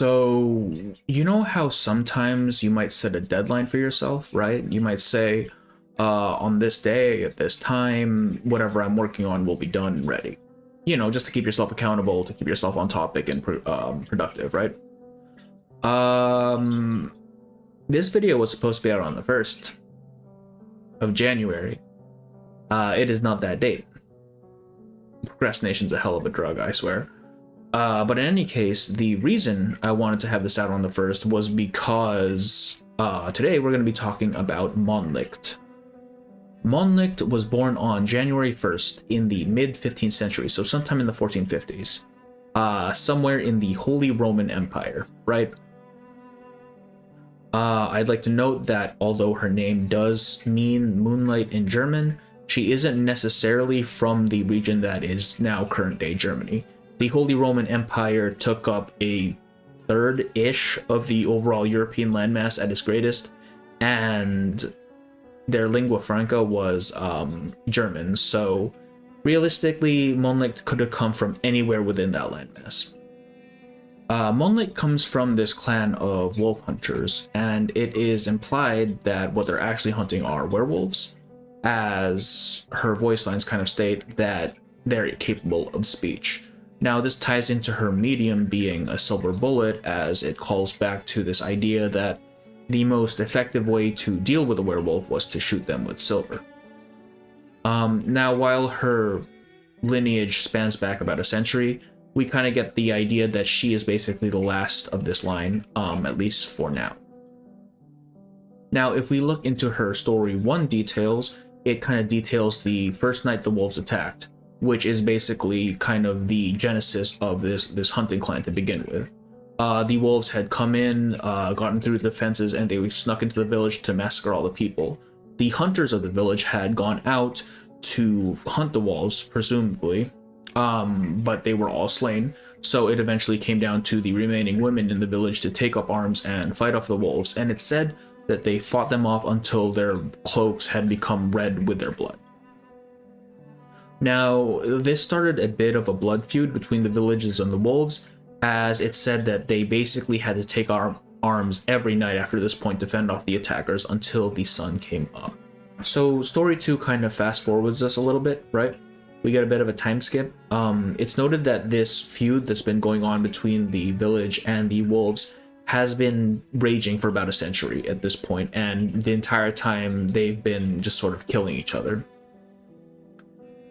So, you know how sometimes you might set a deadline for yourself, right? You might say, on this day, at this time, whatever I'm working on will be done and ready. You know, just to keep yourself accountable, to keep yourself on topic and productive, right? Um, this video was supposed to be out on the 1st of January. It is not that date. Procrastination's a hell of a drug, I swear. But in any case, the reason I wanted to have this out on the 1st was because today we're going to be talking about Mondlicht. Mondlicht was born on January 1st in the mid-15th century, so sometime in the 1450s, somewhere in the Holy Roman Empire, right? I'd like to note that although her name does mean moonlight in German, she isn't necessarily from the region that is now current-day Germany. The Holy Roman Empire took up a third-ish of the overall European landmass at its greatest, and their lingua franca was German, so realistically, Mondlicht could have come from anywhere within that landmass. Mondlicht comes from this clan of wolf hunters, and it is implied that what they're actually hunting are werewolves, as her voice lines kind of state that they're capable of speech. Now, this ties into her medium being a silver bullet, as it calls back to this idea that the most effective way to deal with a werewolf was to shoot them with silver. Now, while her lineage spans back about a century, we kind of get the idea that she is basically the last of this line, at least for now. Now, if we look into her story 1 details, it kind of details the first night the wolves attacked, which is basically kind of the genesis of this hunting clan to begin with. The wolves had come in, gotten through the fences, and they snuck into the village to massacre all the people. The hunters of the village had gone out to hunt the wolves, presumably, but they were all slain, so it eventually came down to the remaining women in the village to take up arms and fight off the wolves, and it's said that they fought them off until their cloaks had become red with their blood. Now, this started a bit of a blood feud between the villages and the wolves, as it said that they basically had to take arms every night after this point to fend off the attackers until the sun came up. So story 2 kind of fast forwards us a little bit, right? We get a bit of a time skip. It's noted that this feud that's been going on between the village and the wolves has been raging for about a century at this point, and the entire time they've been just sort of killing each other.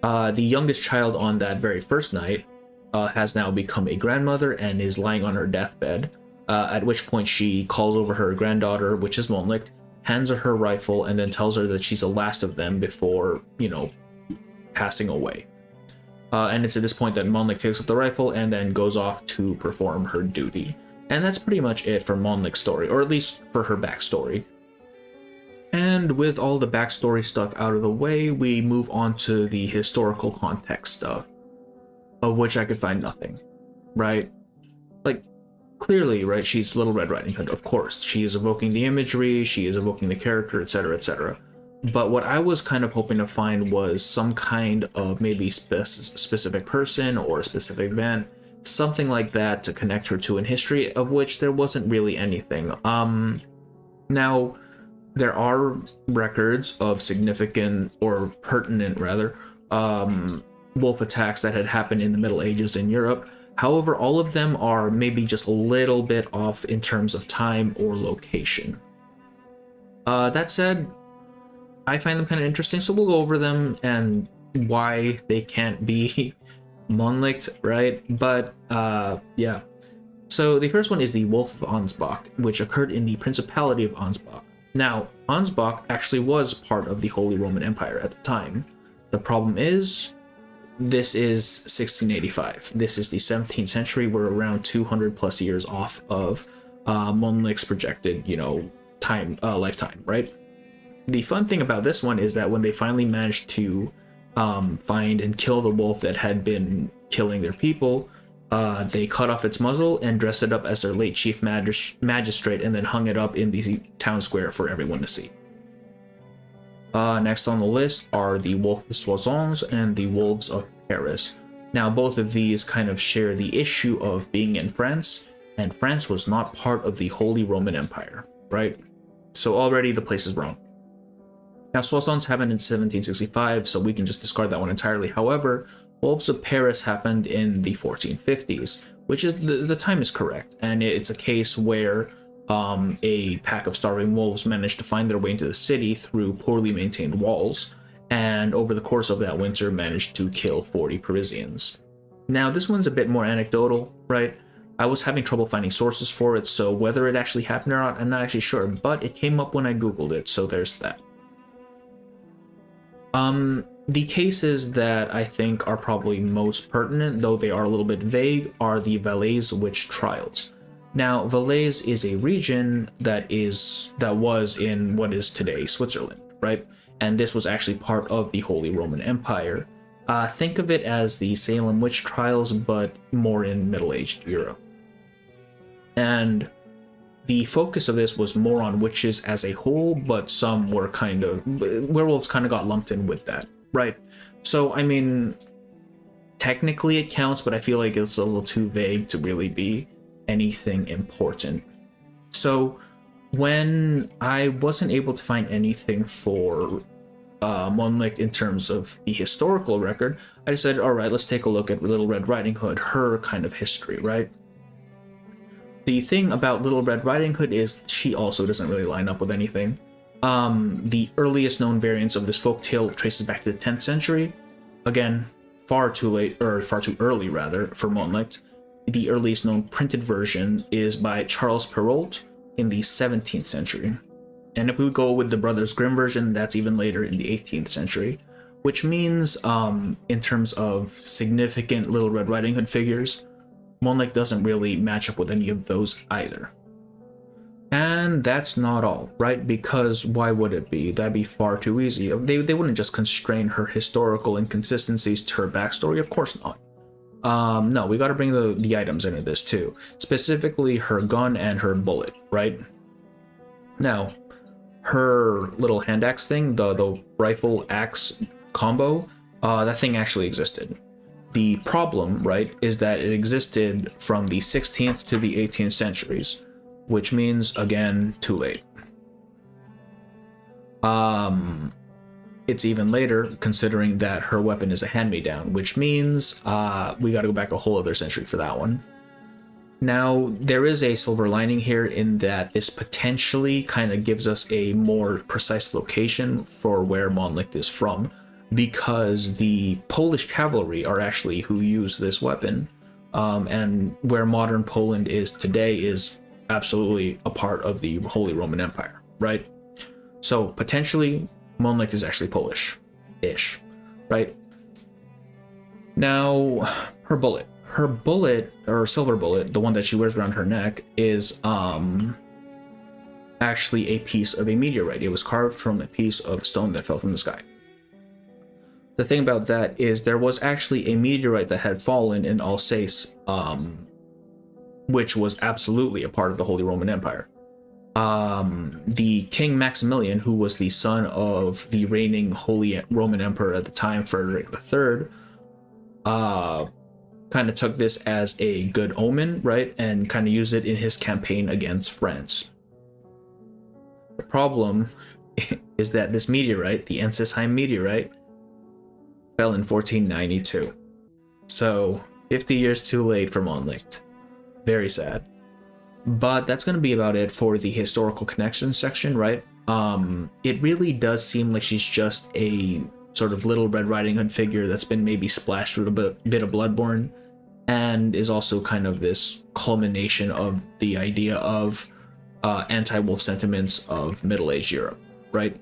The youngest child on that very first night has now become a grandmother and is lying on her deathbed, at which point she calls over her granddaughter, which is Mondlicht, hands her her rifle, and then tells her that she's the last of them before, passing away. And it's at this point that Mondlicht takes up the rifle and then goes off to perform her duty. And that's pretty much it for Mondlicht's story, or at least for her backstory. And with all the backstory stuff out of the way, we move on to the historical context stuff, of which I could find nothing, right? Like, clearly, right, she's Little Red Riding Hood, of course. She is evoking the imagery, she is evoking the character, etc., etc. But what I was kind of hoping to find was some kind of maybe specific person or a specific event, something like that to connect her to in history, of which there wasn't really anything. Now, there are records of significant, or pertinent rather, wolf attacks that had happened in the Middle Ages in Europe. However, all of them are maybe just a little bit off in terms of time or location. That said, I find them kind of interesting, so we'll go over them and why they can't be Mondlicht, right? But yeah. So the first one is the Wolf of Ansbach, which occurred in the Principality of Ansbach. Now, Ansbach actually was part of the Holy Roman Empire at the time. The problem is, this is 1685. This is the 17th century. We're around 200 plus years off of Mondlicht's projected, lifetime, right? The fun thing about this one is that when they finally managed to find and kill the wolf that had been killing their people, they cut off its muzzle and dressed it up as their late chief magistrate, and then hung it up in the town square for everyone to see. Next on the list are the Wolf of Soissons and the Wolves of Paris. Now, both of these kind of share the issue of being in France, and France was not part of the Holy Roman Empire, right? So already the place is wrong. Now, Soissons happened in 1765, so we can just discard that one entirely. However, Wolves of Paris happened in the 1450s, which is the time is correct, and it's a case where a pack of starving wolves managed to find their way into the city through poorly maintained walls, and over the course of that winter managed to kill 40 Parisians. Now, this one's a bit more anecdotal, right? I was having trouble finding sources for it, so whether it actually happened or not, I'm not actually sure, but it came up when I googled it, so there's that. The cases that I think are probably most pertinent, though they are a little bit vague, are the Valais witch trials. Now, Valais is a region that was in what is today Switzerland, right? And this was actually part of the Holy Roman Empire. Think of it as the Salem witch trials, but more in Middle-aged Europe. And the focus of this was more on witches as a whole, but some were werewolves kind of got lumped in with that, right? So, I mean, technically it counts, but I feel like it's a little too vague to really be anything important. So, when I wasn't able to find anything for Mondlicht in terms of the historical record, I decided, all right, let's take a look at Little Red Riding Hood, her kind of history, right? The thing about Little Red Riding Hood is she also doesn't really line up with anything. The earliest known variants of this folktale traces back to the 10th century. Again, far too early rather, for Mondlicht. The earliest known printed version is by Charles Perrault in the 17th century. And if we go with the Brothers Grimm version, that's even later in the 18th century. Which means, in terms of significant Little Red Riding Hood figures, Mondlicht doesn't really match up with any of those either. And that's not all, right? Because why would it be? That'd be far too easy. They wouldn't just constrain her historical inconsistencies to her backstory, of course not. No, we gotta bring the items into this too. Specifically her gun and her bullet, right? Now, her little hand axe thing, the rifle axe combo, that thing actually existed. The problem, right, is that it existed from the 16th to the 18th centuries, which means, again, too late. It's even later, considering that her weapon is a hand-me-down, which means we gotta go back a whole other century for that one. Now, there is a silver lining here in that this potentially kind of gives us a more precise location for where Mondlicht is from, because the Polish cavalry are actually who use this weapon, and where modern Poland is today is absolutely a part of the Holy Roman Empire, right? So potentially Mondlicht is actually Polish-ish, right? Now, her bullet, or silver bullet, the one that she wears around her neck, is actually a piece of a meteorite. It was carved from a piece of stone that fell from the sky. The thing about that is there was actually a meteorite that had fallen in Alsace, which was absolutely a part of the Holy Roman Empire. The King Maximilian, who was the son of the reigning Holy Roman Emperor at the time, Frederick III, kind of took this as a good omen, right, and kind of used it in his campaign against France. The problem is that this meteorite, the Ensisheim meteorite, fell in 1492. So 50 years too late for Mondlicht. Very sad. But that's going to be about it for the historical connections section, right? It really does seem like she's just a sort of Little Red Riding Hood figure that's been maybe splashed with a bit of Bloodborne, and is also kind of this culmination of the idea of anti-wolf sentiments of middle-aged Europe, right?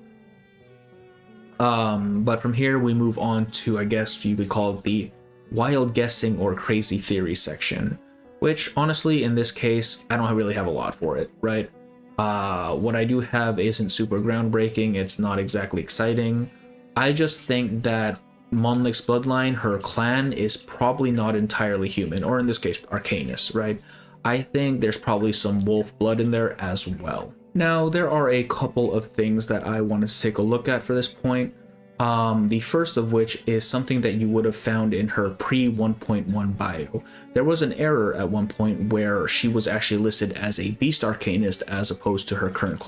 But from here we move on to, I guess you could call it the wild guessing or crazy theory section, which honestly in this case I don't really have a lot for it, right? What I do have isn't super groundbreaking, it's not exactly exciting. I just think that Mondlicht's bloodline, her clan, is probably not entirely human, or in this case Arcanus, right? I think there's probably some wolf blood in there as well. Now, there are a couple of things that I wanted to take a look at for this point. The first of which is something that you would have found in her pre 1.1 bio. There was an error at one point where she was actually listed as a beast arcanist as opposed to her current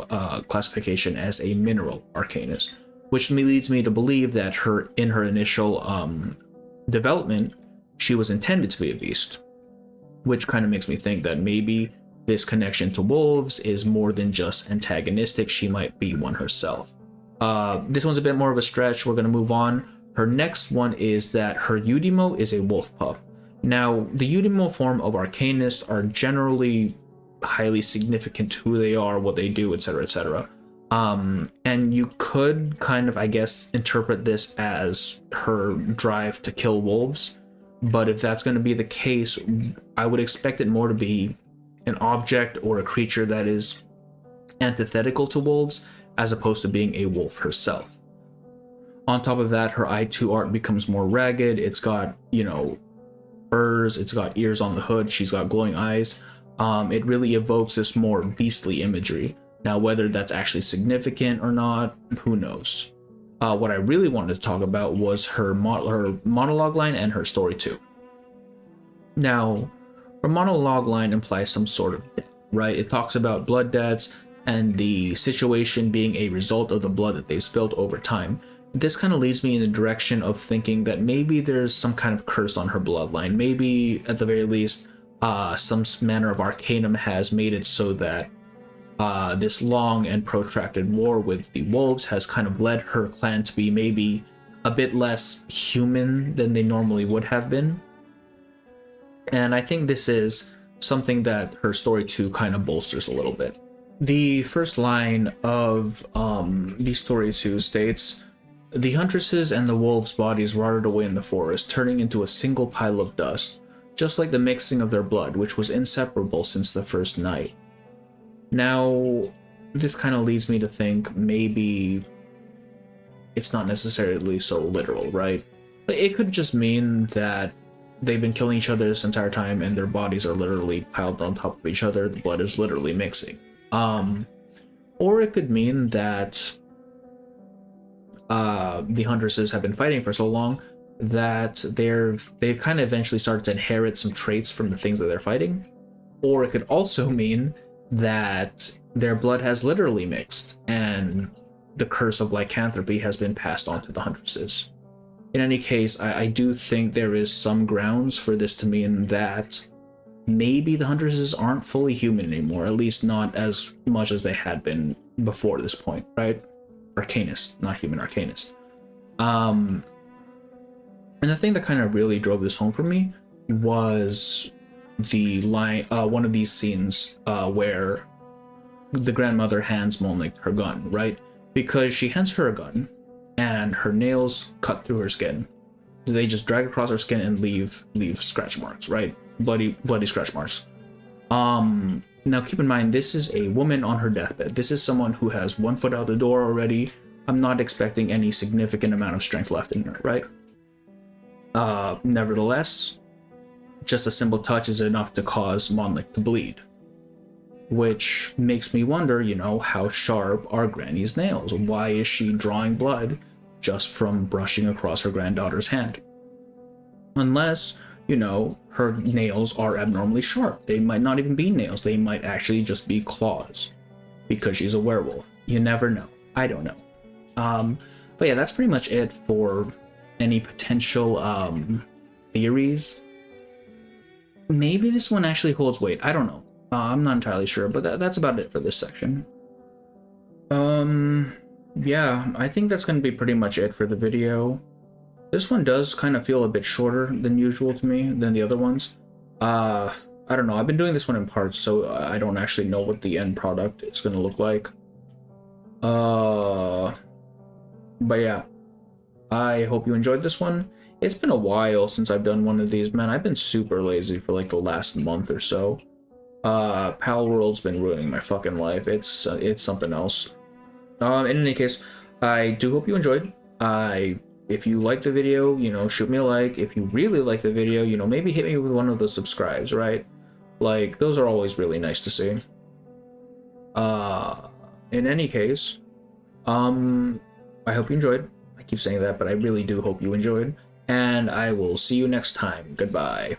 classification as a mineral arcanist, which leads me to believe that in her initial development, she was intended to be a beast, which kind of makes me think that maybe this connection to wolves is more than just antagonistic. She might be one herself. This one's a bit more of a stretch. We're going to move on. Her next one is that her Udimo is a wolf pup. Now, the Udimo form of Arcanists are generally highly significant to who they are, what they do, etc., etc. And you could kind of, I guess, interpret this as her drive to kill wolves. But if that's going to be the case, I would expect it more to be an object or a creature that is antithetical to wolves, as opposed to being a wolf herself. On top of that, her I2 art becomes more ragged. It's got, furs, it's got ears on the hood, she's got glowing eyes. It really evokes this more beastly imagery. Now, whether that's actually significant or not, who knows? What I really wanted to talk about was her monologue line and her story too. Now, her monologue line implies some sort of death, right? It talks about blood debts and the situation being a result of the blood that they've spilled over time. This kind of leads me in the direction of thinking that maybe there's some kind of curse on her bloodline. Maybe, at the very least, some manner of arcanum has made it so that this long and protracted war with the wolves has kind of led her clan to be maybe a bit less human than they normally would have been. And I think this is something that her story too kind of bolsters a little bit. The first line of the story 2 states, "The huntresses and the wolves' bodies rotted away in the forest, turning into a single pile of dust, just like the mixing of their blood, which was inseparable since the first night." Now, this kind of leads me to think maybe it's not necessarily so literal, right? But it could just mean that they've been killing each other this entire time and their bodies are literally piled on top of each other. The blood is literally mixing. Or it could mean that the huntresses have been fighting for so long that they've kind of eventually started to inherit some traits from the things that they're fighting. Or it could also mean that their blood has literally mixed and the curse of lycanthropy has been passed on to the huntresses. In any case, I do think there is some grounds for this to mean that maybe the huntresses aren't fully human anymore, at least not as much as they had been before this point, right? Arcanist, not human arcanist. And the thing that kind of really drove this home for me was the line, one of these scenes where the grandmother hands Mondlicht her gun, right? Because she hands her a gun and her nails cut through her skin. They just drag across her skin and leave scratch marks, right? Bloody scratch marks. Now keep in mind, this is a woman on her deathbed. This is someone who has one foot out the door already. I'm not expecting any significant amount of strength left in her, right? Nevertheless, just a simple touch is enough to cause Mondlicht to bleed. Which makes me wonder, how sharp are Granny's nails? Why is she drawing blood just from brushing across her granddaughter's hand? Unless, her nails are abnormally sharp. They might not even be nails. They might actually just be claws. Because she's a werewolf. You never know. I don't know. But yeah, that's pretty much it for any potential theories. Maybe this one actually holds weight. I don't know. I'm not entirely sure, but that's about it for this section. Yeah, I think that's going to be pretty much it for the video. This one does kind of feel a bit shorter than usual to me, than the other ones. I don't know, I've been doing this one in parts, so I don't actually know what the end product is going to look like. But yeah, I hope you enjoyed this one. It's been a while since I've done one of these, man. I've been super lazy for like the last month or so. Pal World's been ruining my fucking life. It's something else. In any case, I do hope you enjoyed. If you liked the video, shoot me a like. If you really like the video, maybe hit me with one of those subscribes, right? Like, those are always really nice to see. In any case, I hope you enjoyed. I keep saying that, but I really do hope you enjoyed. And I will see you next time. Goodbye.